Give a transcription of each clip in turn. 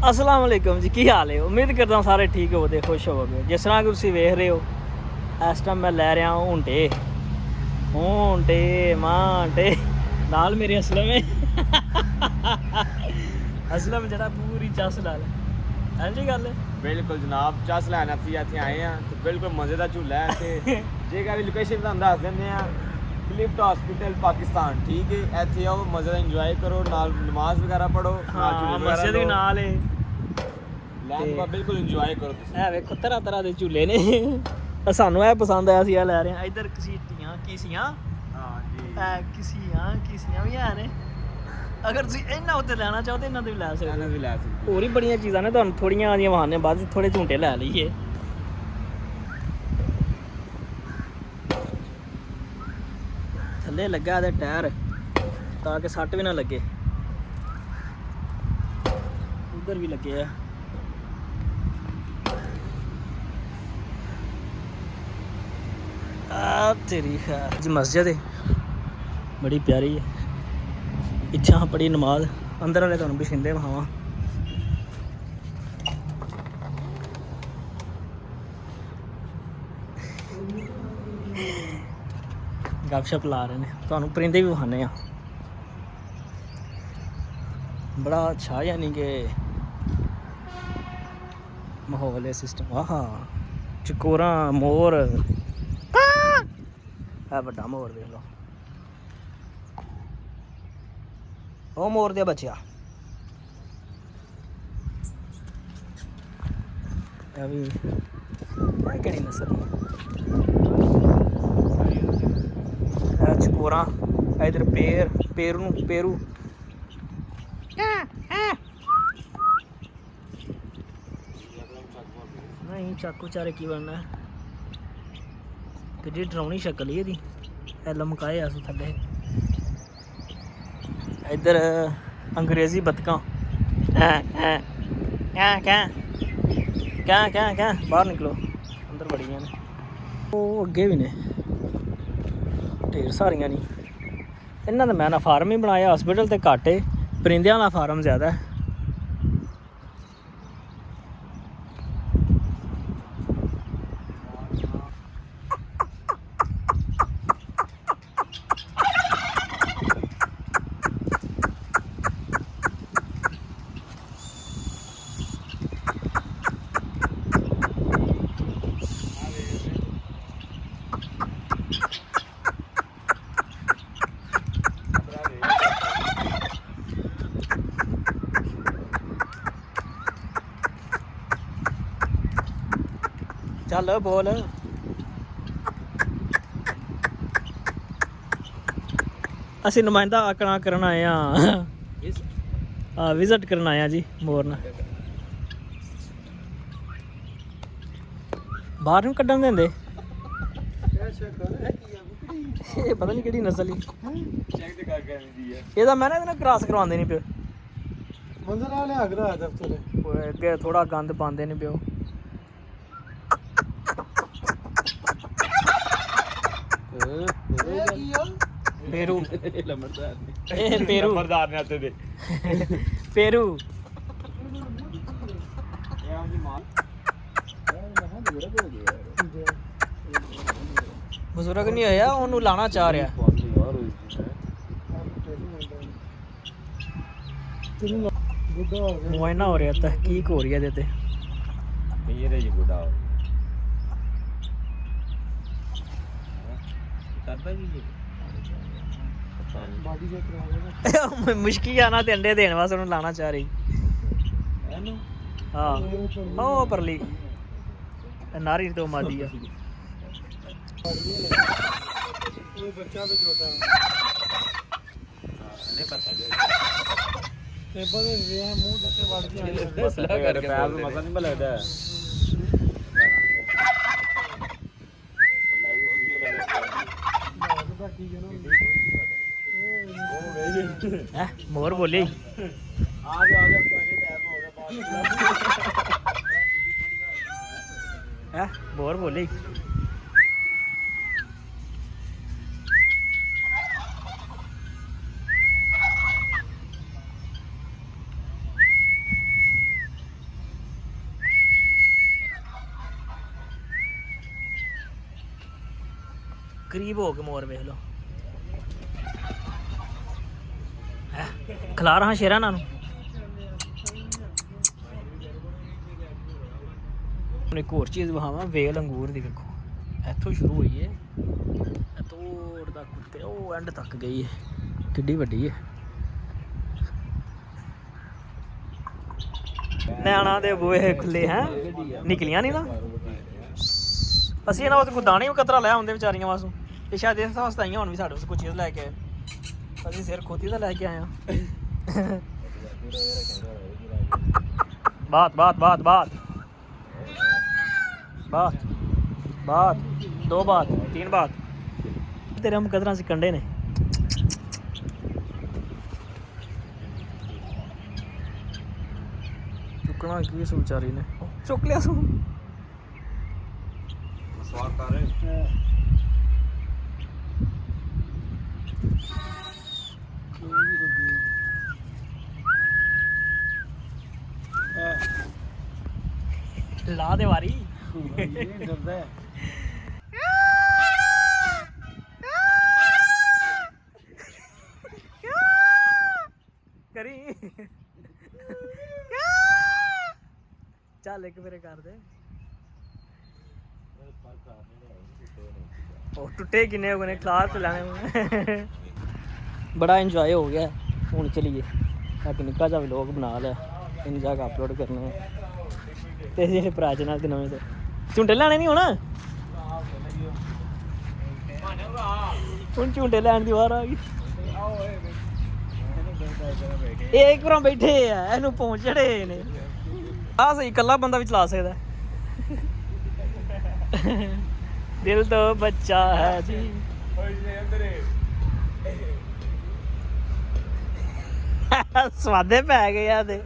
अस्सलाम वालेकुम जी, की हाल है। उम्मीद करता हूँ सारे ठीक हो, खुश होवोगे। जिस तरह कि तुम वेख रहे हो, इस टाइम मैं लै रहा हूँ ऊंटे मांटे नाल मेरे असलम है। असलम जरा पूरी चस नाल है जी गल। बिल्कुल जनाब, चस लैन ਅਸੀਂ ਇੱਥੇ ਆਏ ਆ ਤੇ ਬਿਲਕੁਲ ਮਜ਼ੇ ਦਾ ਝੂਲਾ ਹੈ ਤੇ ਜੇਕਰ ਲੋਕੇਸ਼ਨ ਤੁਹਾਨੂੰ ਦੱਸ ਦਿੰਦੇ ਆ, ਕਲਿਫਟ ਹਸਪੀਟਲ ਪਾਕਿਸਤਾਨ, ਠੀਕ ਹੈ। ਇੱਥੇ ਆਓ, ਮਜ਼ੇ ਦਾ ਇੰਜੋਏ ਕਰੋ, ਨਾਲ ਨਮਾਜ਼ ਵਗੈਰਾ ਪੜੋ, ਨਾਲ ਝੂਲੇ ਵਗੈਰਾ ਮਸਜਿਦ ਵੀ ਨਾਲ ਹੈ। ਲੈਣ ਦਾ ਬਿਲਕੁਲ ਇੰਜੋਏ ਕਰੋ ਤੁਸੀਂ। ਇਹ ਵੇਖੋ ਤਰ੍ਹਾਂ ਤਰ੍ਹਾਂ ਦੇ ਝੂਲੇ ਨੇ। ਸਾਨੂੰ ਇਹ ਪਸੰਦ ਆਇਆ ਸੀ, ਇਹ ਲੈ ਰਹੇ ਆ। ਇੱਧਰ ਕਸੀਟੀਆਂ ਕੀਸੀਆਂ, ਹਾਂ ਜੀ, ਕੀਸੀਆਂ ਵੀ ਹੈ ਨੇ। ਅਗਰ ਤੁਸੀਂ ਇਹਨਾਂ ਉੱਤੇ ਲੈਣਾ ਚਾਹੋ ਤਾਂ ਇਹਨਾਂ ਤੇ ਵੀ ਲੈ ਸਕਦੇ ਇਹਨਾਂ ਹੋ। ਵੀ ਲੈ ਸਕਦੇ ਹੋਰ ਵੀ ਬੜੀਆਂ ਚੀਜ਼ਾਂ ਨੇ, ਤੁਹਾਨੂੰ ਥੋੜੀਆਂ ਆਦੀਆਂ ਵਹਾਨੇ ਬਾਅਦ ਥੋੜੇ ਝੂੰਟੇ ਲੈ ਲਈਏ। ਥੱਲੇ ਲੱਗਾ ਇਹਦੇ ਟਾਇਰ ਤਾਂ ਕਿ ਸੱਟ ਵੀ ਨਾ ਲੱਗੇ। ਉਧਰ ਵੀ ਲੱਗੇ ਆ। ਆ ਤੇਰੀ ਹੈ ਜੀ ਮਸਜਿਦ ਹੈ, ਬੜੀ ਪਿਆਰੀ ਹੈ। ਇੱਛਾ ਪੜੀ ਨਮਾਜ਼। ਅੰਦਰ ਵਾਲੇ ਤੁਹਾਨੂੰ ਬਸ਼ਿੰਦੇ ਵਹਾਵਾਂ। ਗੱਪਸ਼ਪ ਲਾ ਰਹੇ ਨੇ, ਤੁਹਾਨੂੰ ਪਰਿੰਦੇ ਵੀ ਵਹਾਨੇ ਆ। ਬੜਾ ਅੱਛਾ, ਯਾਨੀ ਕਿ ਮਾਹੌਲ ਹੈ, ਸਿਸਟਮ। ਆਹਾ ਚਕੋਰਾਂ, ਮੋਰ, ਇਹ ਵੱਡਾ ਮੋਰ ਦੇਖ ਲਓ। ਉਹ ਮੋਰ ਦੇ ਬੱਚਿਆ। ਇਹ ਵੀ ਇਹ ਕਿਹੜੀ ਨਸਲ ਹੈ? ਚਕੋਰਾਂ। ਇਧਰ ਪੇਰੂ ਨਹੀਂ, ਚਾਕੂ ਚਾਰੇ ਕੀ ਬਣਨਾ ਹੈ। ਕਿੱਡੀ ਡਰਾਉਣੀ ਸ਼ਕਲ ਹੀ ਇਹਦੀ। ਇਹ ਲਮਕਾਏ ਆਸ ਥੱਲੇ। ਇੱਧਰ ਅੰਗਰੇਜ਼ੀ ਬਤਕਾਂ। ਕਿਆ ਬਾਹਰ ਨਿਕਲੋ, ਅੰਦਰ ਬੜੀਆਂ ਨੇ। ਉਹ ਅੱਗੇ ਵੀ ਨੇ ਢੇਰ ਸਾਰੀਆਂ ਨਹੀਂ। ਇਹਨਾਂ ਦਾ ਮੈਂ ਨਾ ਫਾਰਮ ਹੀ ਬਣਾਇਆ। ਹਸਪੀਟਲ ਤੇ ਘੱਟ ਹੈ, ਪਰਿੰਦਿਆਂ ਵਾਲਾ ਫਾਰਮ ਜ਼ਿਆਦਾ ਹੈ। ਚੱਲ ਬੋਲ। ਅਸੀਂ ਨੁਮਾਇੰਦਾ ਆਕਣਾ ਕਰਨ ਆਏ ਆ, ਵਿਜ਼ਿਟ ਕਰਨ ਆਏ ਆ ਜੀ ਮੋਰਨ। ਬਾਹਰ ਨੂੰ ਕੱਢਣ ਦਿੰਦੇ। ਇਹ ਪਤਾ ਨਹੀਂ ਕਿਹੜੀ ਨਸਲ ਹੀ। ਇਹਦਾ ਮੈਂ ਨਾ ਇਹਦੇ ਨਾਲ ਕ੍ਰਾਸ ਕਰਵਾਉਂਦੇ ਨਹੀਂ ਪਿਓ। ਮੰਦਰ ਵਾਲੇ ਆਗਰਾ ਦਫਤਰ ਅੱਗੇ ਥੋੜਾ ਗੰਦ ਪਾਉਂਦੇ ਨਹੀਂ ਪਿਓ। पेरू ਲੰਬੜਦਾਰ ਨੇ ਆਤੇ ਦੇ पेरू ਬਜ਼ੁਰਗ ਨਹੀਂ ਹੋਇਆ, ਉਹਨੂੰ ਲਾਣਾ ਚਾਹ ਰਿਹਾ। ਮੁਆਇਨਾ ਹੋ ਰਿਹਾ, ਤਹਿਕੀਕ ਹੋ ਰਹੀ ਹੈ ਇਹਦੇ ਤੇ। ਇਹ ਜੀ ਬੁੱਢਾ ਕਰਦਾ ਕੀ ਬਾਡੀ ਚੈੱਕ ਕਰਾਉਣਾ ਮੁਸ਼ਕੀ ਆਣਾ ਤੇ ਅੰਡੇ ਦੇਣ ਵਾਸਤੇ ਉਹਨੂੰ ਲਾਣਾ ਚਾਹ ਰਹੀ। ਇਹਨੂੰ ਹਾਂ ਉਹ ਪਰਲੀ ਨਾਰੀ ਤੋਂ ਮਾਦੀ ਆ। ਉਹ ਬੱਚਾ ਵੀ ਛੋਟਾ ਨਹੀਂ ਪਤਾ ਤੇ ਬਦੇ ਵੇ ਮੂੰਹ ਦੇ ਵੜ ਕੇ ਆਇਆ ਮਸਲਾ ਕਰਕੇ ਪੈਰ ਨੂੰ ਮਸਲਾ ਨਹੀਂ ਲੱਗਦਾ। ਮੋਰ ਬੋਲੀ। ਆ ਜਾ ਤੁਹਾਡੇ ਟਾਈਮ ਹੋ ਗਿਆ ਬਾਅਦ। ਮੋਰ ਬੋਲੀ। ਕਰੀਬ ਹੋ ਕੇ ਮੋਰ ਵੇਖ ਲਓ ਖਿਲਾਰ ਹਾਂ ਸ਼ੇਰਾਂ ਇਹਨਾਂ ਨੂੰ। ਹੁਣ ਇੱਕ ਹੋਰ ਚੀਜ਼ ਵਿਖਾਵਾਂ, ਵੇਲ ਅੰਗੂਰ ਦੀ ਵੇਖੋ, ਇੱਥੋਂ ਸ਼ੁਰੂ ਹੋਈ ਹੈ, ਇੱਥੋਂ ਤੱਕ ਉੱਤੇ ਉਹ ਐਂਡ ਤੱਕ ਗਈ ਹੈ, ਕਿੱਡੀ ਵੱਡੀ ਹੈ। ਨਿਆਣਾ ਦੇ ਬੂਹੇ ਖੁੱਲੇ ਹੈ, ਨਿਕਲੀਆਂ ਨਹੀਂ ਨਾ। ਅਸੀਂ ਇਹਨਾਂ ਵਾਸਤੇ ਕੋਈ ਦਾਣੇ ਵੀ ਕਤਰਾ ਲੈ ਆਉਂਦੇ ਵਿਚਾਰੀਆਂ ਵਾਸਤੇ, ਇਹ ਸ਼ਾਇਦ ਇਸ ਵਾਸਤੇ ਆਈਆਂ ਹੁਣ ਵੀ ਸਾਡੇ ਵਾਸਤੇ ਕੋਈ ਚੀਜ਼ ਲੈ ਕੇ ਆਏ। ਅਸੀਂ ਸਿਰ ਖੋਤੀ ਦਾ ਲੈ ਕੇ ਆਏ ਹਾਂ। ਬਾਤ ਬਾਤ ਬਾਤ ਬਾਤ बात बात 2 बात 3 बात तेरे हम कदर से कंडे ने चुकना की सो बेचारी ने चुक लिया सो सवार कर रहे ला दे वारी डरता है। करी चल एक मेरे कर दे टुटे किन्ने हो गए क्लास तो लाने बड़ा इंजॉय हो गया। हूँ चलिए ताकि निक्का जा व्लॉग बना लिया, इन जाकर अपलोड करना है। ते जेह्ड़े प्राचे नाल ते नवें ते झुंटे लैने नहीं होना, हूँ झुंटे लैन दी वार आ गई। ये एक बार बैठे है, इनू पहुंच चढ़े ने। आ सही कल्ला बंदा भी चला सकदा दिल तो बच्चा है जी। स्वादे पै गए आ ते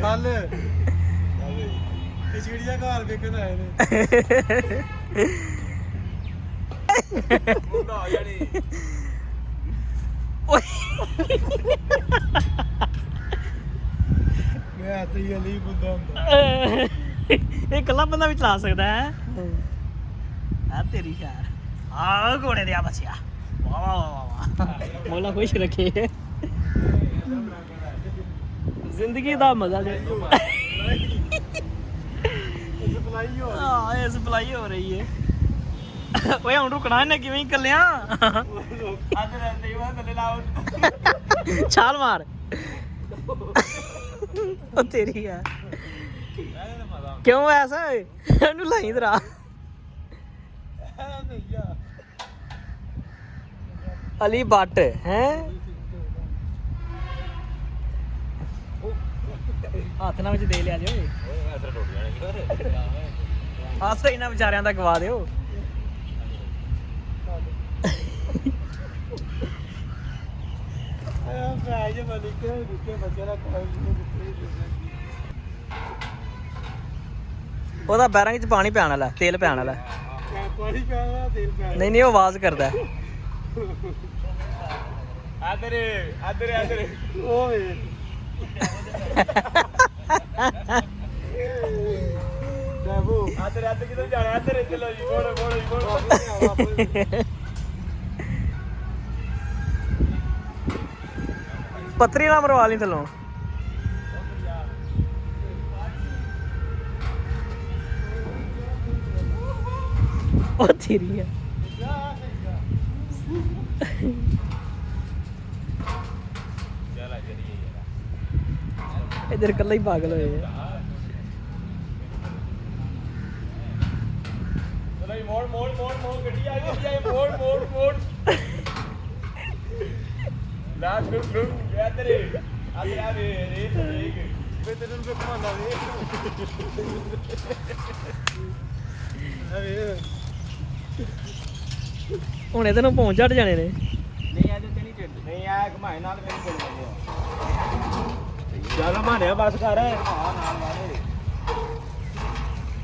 चल ये चिड़िया घर वेखन आए ने मुंडा हो जानी मैं तो ये नहीं बुंदा हुंदा। ये कल्ला बंदा भी चला सकता है। आ तेरी खैर आ घोड़े दिया बचिया वाह वाह वाह वाह मौला खुश रखे जिंदगी दा मजा ले। सप्लाई हो हाँ ये सप्लाई हो रही है। ओए हम रुकना है किवें कल्लियां आज रहते ही वहां थल्ले लाओ छाल मार ओ तेरी है क्यों ऐसा एनू लाई इधर आ अली भट्ट हैं हाथ ना दे लिया जो हाथ तो इन्होंने बेचारियां दा गवा दिओ। ਉਹਦਾ ਬੈਰਾਂ ਵਿੱਚ ਪਾਣੀ ਪੈਣ ਵਾਲਾ, ਤੇਲ ਪੈਣ ਵਾਲਾ। पानी पैना तेल पैना ਨਹੀਂ ਨਹੀਂ ਉਹ ਆਵਾਜ਼ ਕਰਦਾ ਹੈ। आदरे आदरे आदरे ओ वे बाबू आदरे आदरे किधर जाना है? आदरे चलो जी बोलो बोलो जी बोलो ਪੱਤਰੀ ਨਾ ਮਰਵਾ ਲਈ ਥੱਲੋਂ। ਉਹ ਤੇਰੀ ਹੈ इधर कल ही पागल हो चलो जी मोड़ मोड़ मोड़ मोड़ गड्डी आ गई मोड़ मोड़ मोड़ लास्ट लुक लुक आदरे आदरे आदरे रेस एक मैं तेरे को कमांदा दे अरे ਹੁਣ ਇਹਦੇ ਨੂੰ ਪਹੁੰਚ ਝੜ ਜਾਣੇ ਨੇ। नहीं आज ते नहीं चढ़ नहीं आया घमाए नाल मेरी चल गए चल माने बस कर हां नाल वाले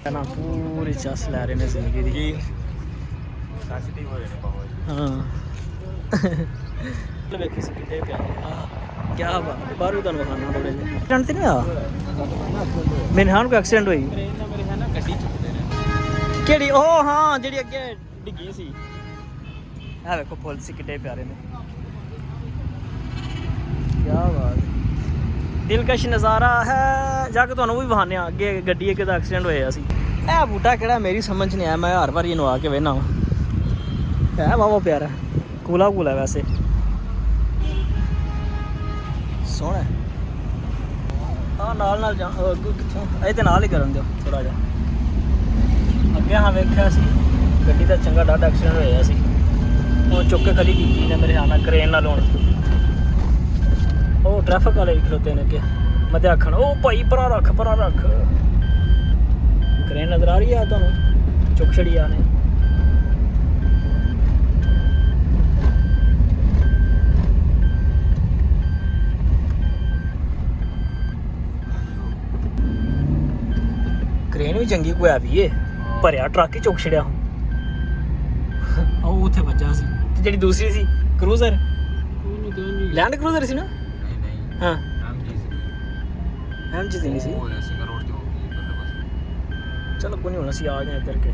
ਨਾ ਪੂਰੀ ਚੱਸ ਲੈ ਰਹੇ ਨੇ ਜ਼ਿੰਦਗੀ ਦੀ। ਜੀ ਸੈਂਸਿਟਿਵ ਹੋ ਰਹੇ ਨੇ ਬਹੁਤ। ਹਾਂ ਵੇਖੀ ਸੀ ਕਿੱਡੇ ਪਿਆਰੇ ਆਹ ਕੀ ਬਾਤ ਹੈ। ਬਾਹਰੋਂ ਤੁਹਾਨੂੰ ਵਿਖਾਣਾ ਥੋੜੇ ਜਿਹੇ ਐਕਸੀਡੈਂਟ ਤੇ ਨਹੀਂ ਆ ਮੇਰੇ ਹਾਂ ਕੋਈ ਐਕਸੀਡੈਂਟ ਹੋਈ ਟ੍ਰੇਨ ਨਾਲ ਮੇਰੇ ਹੈ ਨਾ ਗੱਡੀ ਚੁੱਕਦੇ ਨੇ। ਕਿਹੜੀ ਉਹ ਹਾਂ ਜਿਹੜੀ ਅੱਗੇ ਡਿੱਗੀ ਸੀ। ਇਹ ਵੇਖੋ ਫੁੱਲ ਸੀ ਕਿੱਡੇ ਪਿਆਰੇ ਨੇ ਕੀ ਬਾਤ ਦਿਲਕਸ਼ ਨਜ਼ਾਰਾ ਹੈ। ਜਾ ਕੇ ਤੁਹਾਨੂੰ ਵੀ ਵਿਖਾਉਂਦੇ ਹਾਂ ਅੱਗੇ ਗੱਡੀ ਇੱਕ ਦਾ ਐਕਸੀਡੈਂਟ ਹੋਇਆ ਸੀ। ਇਹ ਬੂਟਾ ਕਿਹੜਾ ਮੇਰੀ ਸਮਝ ਨਹੀਂ ਆਇਆ ਮੈਂ ਹਰ ਵਾਰੀ ਇਹਨੂੰ ਆ ਕੇ ਵੇਖਣਾ ਹੈ ਵਾਵਾ ਪਿਆਰਾ ਕੂਲਾ ਕੂਲਾ ਵੈਸੇ ਸੋਹਣਾ ਆ ਨਾਲ ਜਾ ਅੱਗੋਂ ਕਿੱਥੋਂ ਇਹ ਤੇ ਨਾਲ ਹੀ ਕਰਨ ਦਿਓ ਥੋੜਾ ਜਿਹਾ ਅੱਗੇ ਹਾਂ ਵੇਖਿਆ ਸੀ ਗੱਡੀ ਦਾ ਚੰਗਾ ਡਾਢਾ ਐਕਸੀਡੈਂਟ ਹੋਇਆ ਸੀ ਉਹ ਚੁੱਕ ਕੇ ਖੜੀ ਕੀਤੀ ਨੇ ਮੇਰੇ ਨਾਲ ਕਰੇਨ ਨਾਲ ਹੁਣ ਉਹ ਟ੍ਰੈਫਿਕ ਵਾਲੇ ਵੀ ਖਲੋਤੇ ਨੇ ਅੱਗੇ ਮੈਂ ਤੇ ਆਖਣ ਉਹ ਭਾਈ ਪਰਾਂ ਰੱਖ ਕਰੇਨ ਨਜ਼ਰ ਆ ਰਹੀ ਆ ਤੁਹਾਨੂੰ ਚੁੱਕ ਛੜੀ ਆ ਨੇ ਕਰੇਨ ਵੀ ਚੰਗੀ ਕੋਈ ਆ ਵੀ ਏ ਭਰਿਆ ਟਰੱਕ ਹੀ ਚੁੱਕ ਛੜਿਆ ਉਹ ਉੱਥੇ ਵੱਜਾ ਸੀ ਤੇ ਜਿਹੜੀ ਦੂਸਰੀ ਸੀ ਕਰੂਜ਼ਰ ਲੈਂਡ ਕਰੂਜ਼ਰ ਸੀ ਨਾ ਨਹੀਂ ਹਾਂ ਐਮਜੀ ਸੀ। ਐਮਜੀ ਦੀ ਨਹੀਂ ਸੀ ਉਹ ਸਿੰਗਰ ਰੋਡ ਤੇ ਹੋ ਗਈ ਬੰਦੇ ਬਸ। ਚਲੋ ਕੋਈ ਨਹੀਂ ਹੁਣ ਅਸੀਂ ਆ ਗਏ ਇੱਧਰ ਕੇ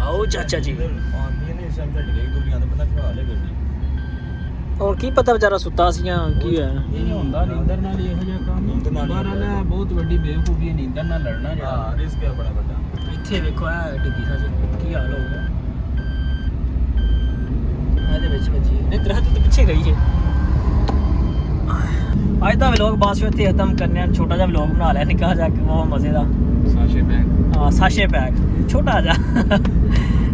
ਆਓ ਚਾਚਾ ਜੀ ਆਂਦੀ ਨੇ ਇਸ ਟਾਈਮ ਗਈ ਦੁਨੀਆ ਦਾ ਬੰਦਾ ਖਵਾ ਲੇ ਗੱਡੀ। ਹੁਣ ਕੀ ਪਤਾ ਵਿਚਾਰਾ ਸੁੱਤਾ ਸੀ ਜਾਂ ਕੀ ਹੋਇਆ ਇਹ ਹੁੰਦਾ ਨੀਂਦਰ ਨਾਲ ਇਹੋ ਜਿਹਾ ਕੰਮ ਬਾਹਰ ਵਾਲਾ ਬਹੁਤ ਵੱਡੀ ਬੇਵਕੂਫੀ ਹੈ ਨੀਂਦਰ ਨਾਲ ਲੜਨਾ ਹਾਂ ਰਿਸਕ ਹੈ ਬੜਾ ਵੱਡਾ। ਇੱਥੇ ਵੇਖੋ ਇਹ ਡਿੱਗੀ ਸਾਜੀ ਕੀ ਹਾਲ ਹੋਊਗਾ ਇਹਦੇ ਵਿੱਚ ਵੱਜੀ ਨਹੀਂ ਦਰਖਤ ਤੋਂ ਪਿੱਛੇ ਗਈ ਹੈ ਅੱਜ ਦਾ ਵਲੌਗ ਬਾਅਦ ਵਿੱਚ ਇੱਥੇ ਖਤਮ ਕਰਨੇ ਆ ਛੋਟਾ ਜਿਹਾ ਵਲੌਗ ਬਣਾ ਲਿਆ ਨਿੱਕਾ ਜਿਹਾ ਬਹੁਤ ਮਜ਼ੇ ਦਾ ਸਾਸ਼ੇ ਬੈਗ ਹਾਂ ਸਾਸ਼ੇ ਪੈਕ ਛੋਟਾ ਜਿਹਾ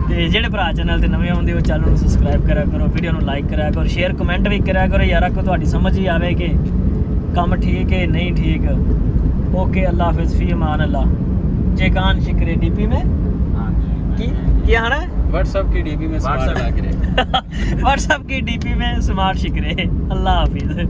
ਤੇ ਜਿਹੜੇ ਭਰਾ ਚੈਨਲ ਤੇ ਨਵੇਂ ਆਉਂਦੇ ਉਹ ਚੈਨਲ ਨੂੰ ਸਬਸਕ੍ਰਾਈਬ ਕਰਿਆ ਕਰੋ ਵੀਡੀਓ ਨੂੰ ਲਾਈਕ ਕਰਿਆ ਕਰੋ ਸ਼ੇਅਰ ਕਮੈਂਟ ਵੀ ਕਰਿਆ ਕਰੋ ਯਾਰਾ ਕੋ ਤੁਹਾਡੀ ਸਮਝ ਹੀ ਆਵੇ ਕਿ ਕੰਮ ਠੀਕ ਹੈ ਨਹੀਂ ठीक ओके अल्लाह हाफिज़ फी अमान अल्लाह जे कान शिकरे डीपी में हाँ जी क्या आना है व्हाट्सएप की डीपी में व्हाट्सएप व्हाट्सएप व्हाट्सएप की डीपी में स्मार्ट शिकरे अल्लाह हाफिज़।